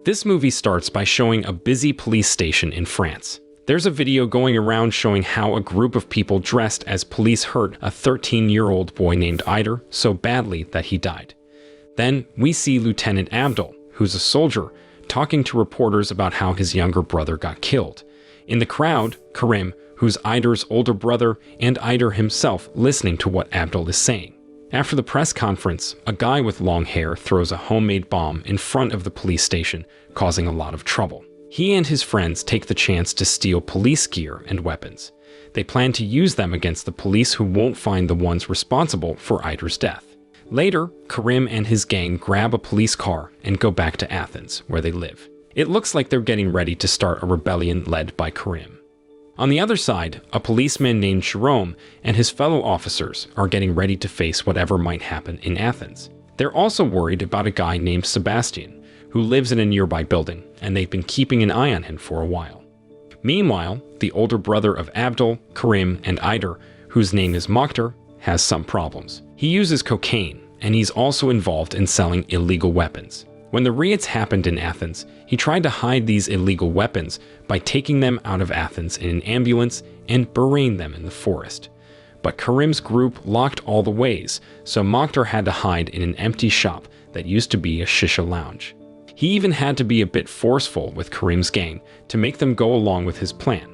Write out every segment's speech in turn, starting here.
This movie starts by showing a busy police station in France. There's a video going around showing how a group of people dressed as police hurt a 13-year-old boy named Ider so badly that he died. Then we see Lieutenant Abdul, who's a soldier, talking to reporters about how his younger brother got killed. In the crowd, Karim, who's Ider's older brother, and Ider himself listening to what Abdul is saying. After the press conference, a guy with long hair throws a homemade bomb in front of the police station, causing a lot of trouble. He and his friends take the chance to steal police gear and weapons. They plan to use them against the police who won't find the ones responsible for Ider's death. Later, Karim and his gang grab a police car and go back to Athens, where they live. It looks like they're getting ready to start a rebellion led by Karim. On the other side, a policeman named Jerome and his fellow officers are getting ready to face whatever might happen in Athens. They're also worried about a guy named Sebastian, who lives in a nearby building, and they've been keeping an eye on him for a while. Meanwhile, the older brother of Abdul, Karim, and Ider, whose name is Mokhtar, has some problems. He uses cocaine, and he's also involved in selling illegal weapons. When the riots happened in Athens, he tried to hide these illegal weapons by taking them out of Athens in an ambulance and burying them in the forest. But Karim's group locked all the ways, so Mokhtar had to hide in an empty shop that used to be a shisha lounge. He even had to be a bit forceful with Karim's gang to make them go along with his plan,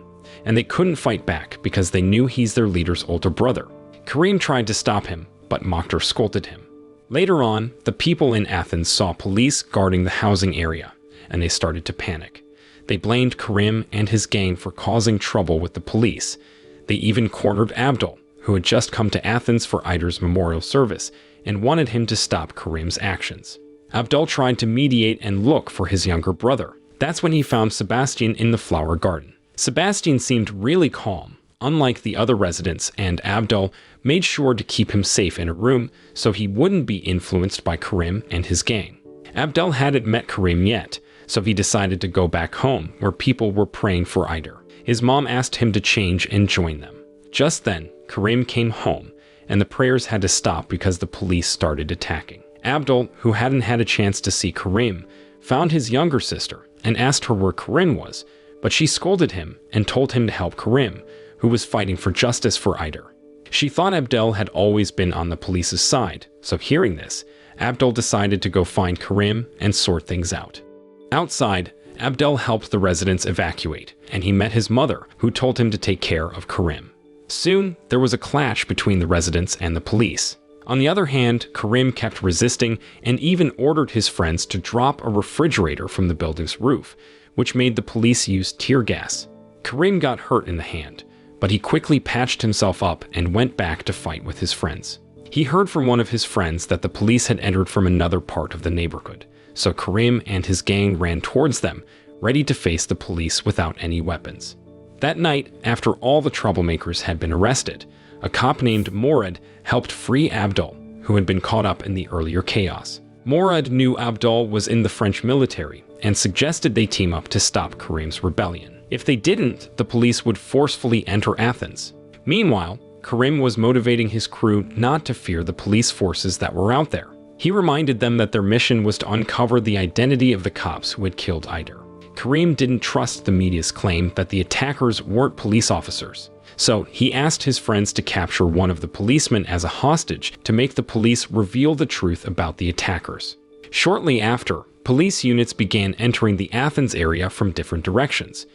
and they couldn't fight back because they knew he's their leader's older brother. Karim tried to stop him, but Mokhtar scolded him. Later on, the people in Athens saw police guarding the housing area, and they started to panic. They blamed Karim and his gang for causing trouble with the police. They even cornered Abdul, who had just come to Athens for Ider's memorial service, and wanted him to stop Karim's actions. Abdul tried to mediate and look for his younger brother. That's when he found Sebastian in the flower garden. Sebastian seemed really calm, unlike the other residents, and Abdul made sure to keep him safe in a room so he wouldn't be influenced by Karim and his gang. Abdul hadn't met Karim yet, so he decided to go back home where people were praying for Ider. His mom asked him to change and join them. Just then, Karim came home, and the prayers had to stop because the police started attacking. Abdul, who hadn't had a chance to see Karim, found his younger sister and asked her where Karim was, but she scolded him and told him to help Karim, who was fighting for justice for Ider. She thought Abdul had always been on the police's side, so hearing this, Abdul decided to go find Karim and sort things out. Outside, Abdul helped the residents evacuate, and he met his mother, who told him to take care of Karim. Soon, there was a clash between the residents and the police. On the other hand, Karim kept resisting and even ordered his friends to drop a refrigerator from the building's roof, which made the police use tear gas. Karim got hurt in the hand, but he quickly patched himself up and went back to fight with his friends. He heard from one of his friends that the police had entered from another part of the neighborhood, so Karim and his gang ran towards them, ready to face the police without any weapons. That night, after all the troublemakers had been arrested, a cop named Morad helped free Abdul, who had been caught up in the earlier chaos. Morad knew Abdul was in the French military and suggested they team up to stop Karim's rebellion. If they didn't, the police would forcefully enter Athens. Meanwhile, Karim was motivating his crew not to fear the police forces that were out there. He reminded them that their mission was to uncover the identity of the cops who had killed Ider. Karim didn't trust the media's claim that the attackers weren't police officers, so he asked his friends to capture one of the policemen as a hostage to make the police reveal the truth about the attackers. Shortly after, police units began entering the Athens area from different directions.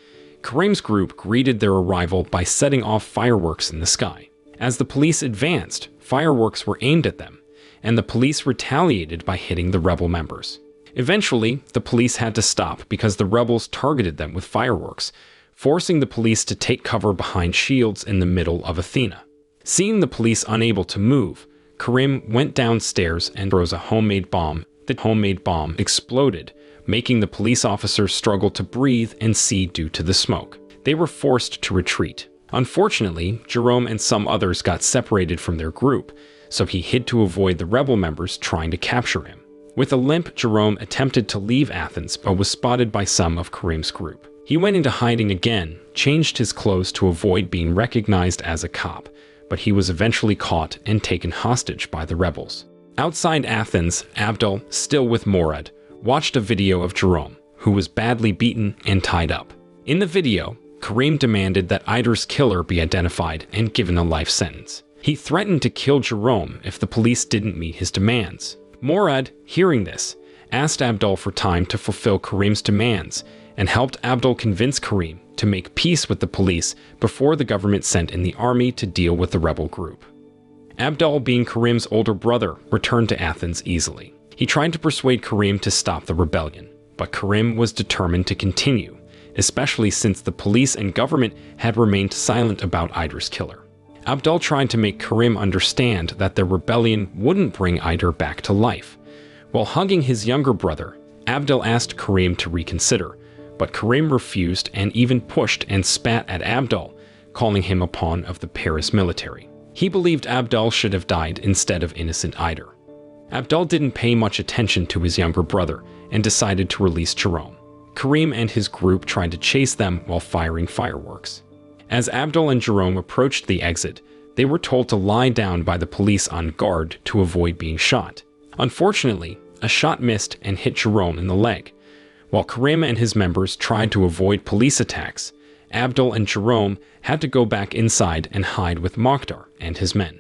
Karim's group greeted their arrival by setting off fireworks in the sky. As the police advanced, fireworks were aimed at them, and the police retaliated by hitting the rebel members. Eventually, the police had to stop because the rebels targeted them with fireworks, forcing the police to take cover behind shields in the middle of Athena. Seeing the police unable to move, Karim went downstairs and throws a homemade bomb. The homemade bomb exploded, making the police officers struggle to breathe and see due to the smoke. They were forced to retreat. Unfortunately, Jerome and some others got separated from their group, so he hid to avoid the rebel members trying to capture him. With a limp, Jerome attempted to leave Athens but was spotted by some of Karim's group. He went into hiding again, changed his clothes to avoid being recognized as a cop, but he was eventually caught and taken hostage by the rebels. Outside Athens, Abdul, still with Morad, watched a video of Jerome, who was badly beaten and tied up. In the video, Karim demanded that Eider's killer be identified and given a life sentence. He threatened to kill Jerome if the police didn't meet his demands. Morad, hearing this, asked Abdul for time to fulfill Karim's demands and helped Abdul convince Karim to make peace with the police before the government sent in the army to deal with the rebel group. Abdul, being Karim's older brother, returned to Athens easily. He tried to persuade Karim to stop the rebellion, but Karim was determined to continue, especially since the police and government had remained silent about Eider's killer. Abdul tried to make Karim understand that the rebellion wouldn't bring Eider back to life. While hugging his younger brother, Abdul asked Karim to reconsider, but Karim refused and even pushed and spat at Abdul, calling him a pawn of the Paris military. He believed Abdul should have died instead of innocent Eider. Abdul didn't pay much attention to his younger brother and decided to release Jerome. Karim and his group tried to chase them while firing fireworks. As Abdul and Jerome approached the exit, they were told to lie down by the police on guard to avoid being shot. Unfortunately, a shot missed and hit Jerome in the leg. While Karim and his members tried to avoid police attacks, Abdul and Jerome had to go back inside and hide with Mokhtar and his men.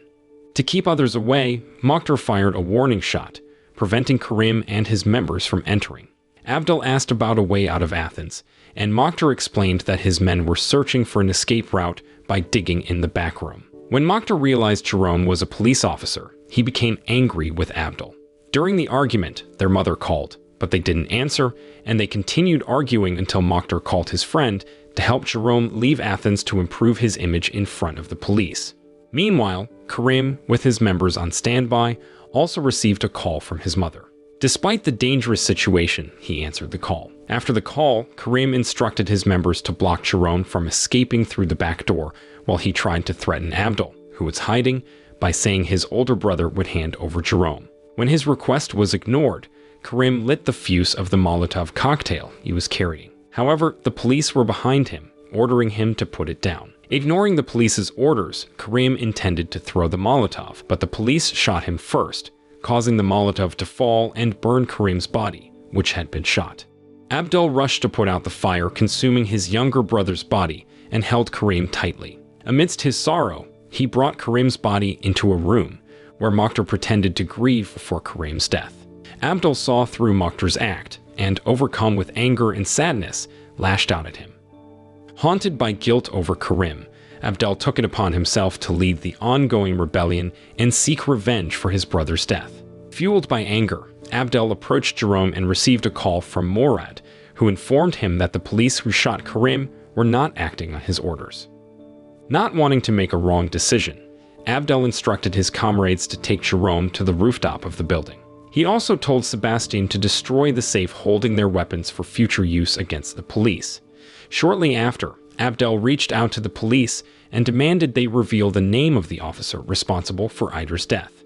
To keep others away, Mokhtar fired a warning shot, preventing Karim and his members from entering. Abdul asked about a way out of Athens, and Mokhtar explained that his men were searching for an escape route by digging in the back room. When Mokhtar realized Jerome was a police officer, he became angry with Abdul. During the argument, their mother called, but they didn't answer, and they continued arguing until Mokhtar called his friend to help Jerome leave Athens to improve his image in front of the police. Meanwhile, Karim, with his members on standby, also received a call from his mother. Despite the dangerous situation, he answered the call. After the call, Karim instructed his members to block Jerome from escaping through the back door while he tried to threaten Abdul, who was hiding, by saying his older brother would hand over Jerome. When his request was ignored, Karim lit the fuse of the Molotov cocktail he was carrying. However, the police were behind him, ordering him to put it down. Ignoring the police's orders, Karim intended to throw the Molotov, but the police shot him first, causing the Molotov to fall and burn Karim's body, which had been shot. Abdul rushed to put out the fire, consuming his younger brother's body, and held Karim tightly. Amidst his sorrow, he brought Karim's body into a room, where Mokhtar pretended to grieve for Karim's death. Abdul saw through Mokhtar's act, and overcome with anger and sadness, lashed out at him. Haunted by guilt over Karim, Abdul took it upon himself to lead the ongoing rebellion and seek revenge for his brother's death. Fueled by anger, Abdul approached Jerome and received a call from Morad, who informed him that the police who shot Karim were not acting on his orders. Not wanting to make a wrong decision, Abdul instructed his comrades to take Jerome to the rooftop of the building. He also told Sebastian to destroy the safe holding their weapons for future use against the police. Shortly after, Abdul reached out to the police and demanded they reveal the name of the officer responsible for Eider's death.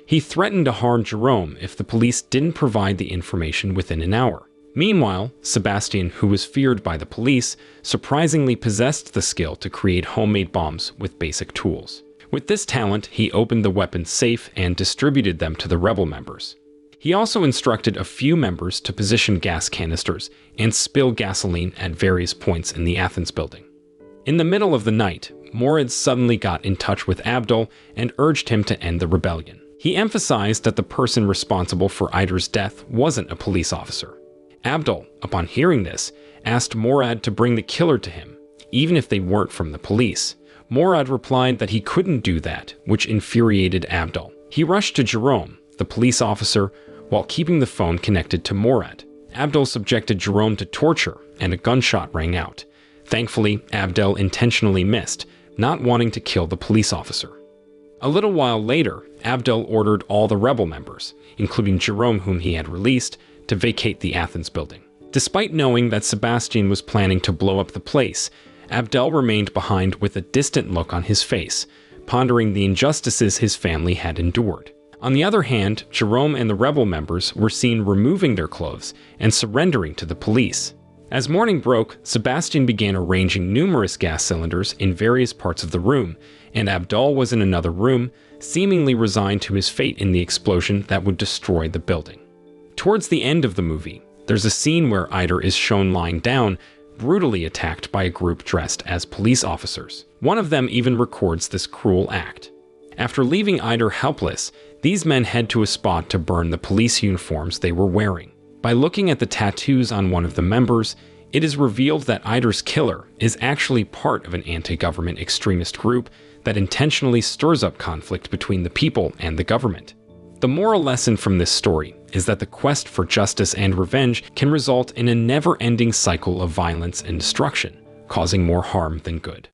He threatened to harm Jerome if the police didn't provide the information within an hour. Meanwhile, Sebastian, who was feared by the police, surprisingly possessed the skill to create homemade bombs with basic tools. With this talent, he opened the weapons safe and distributed them to the rebel members. He also instructed a few members to position gas canisters and spill gasoline at various points in the Athens building. In the middle of the night, Morad suddenly got in touch with Abdul and urged him to end the rebellion. He emphasized that the person responsible for Eider's death wasn't a police officer. Abdul, upon hearing this, asked Morad to bring the killer to him, even if they weren't from the police. Morad replied that he couldn't do that, which infuriated Abdul. He rushed to Jerome, the police officer, while keeping the phone connected to Morad. Abdul subjected Jerome to torture, and a gunshot rang out. Thankfully, Abdul intentionally missed, not wanting to kill the police officer. A little while later, Abdul ordered all the rebel members, including Jerome whom he had released, to vacate the Athens building. Despite knowing that Sebastian was planning to blow up the place, Abdul remained behind with a distant look on his face, pondering the injustices his family had endured. On the other hand, Jerome and the rebel members were seen removing their clothes and surrendering to the police. As morning broke, Sebastian began arranging numerous gas cylinders in various parts of the room, and Abdul was in another room, seemingly resigned to his fate in the explosion that would destroy the building. Towards the end of the movie, There's a scene where Eider is shown lying down, brutally attacked by a group dressed as police officers. One of them even records this cruel act. After leaving Eider helpless, these men head to a spot to burn the police uniforms they were wearing. By looking at the tattoos on one of the members, it is revealed that Eider's killer is actually part of an anti-government extremist group that intentionally stirs up conflict between the people and the government. The moral lesson from this story is that the quest for justice and revenge can result in a never-ending cycle of violence and destruction, causing more harm than good.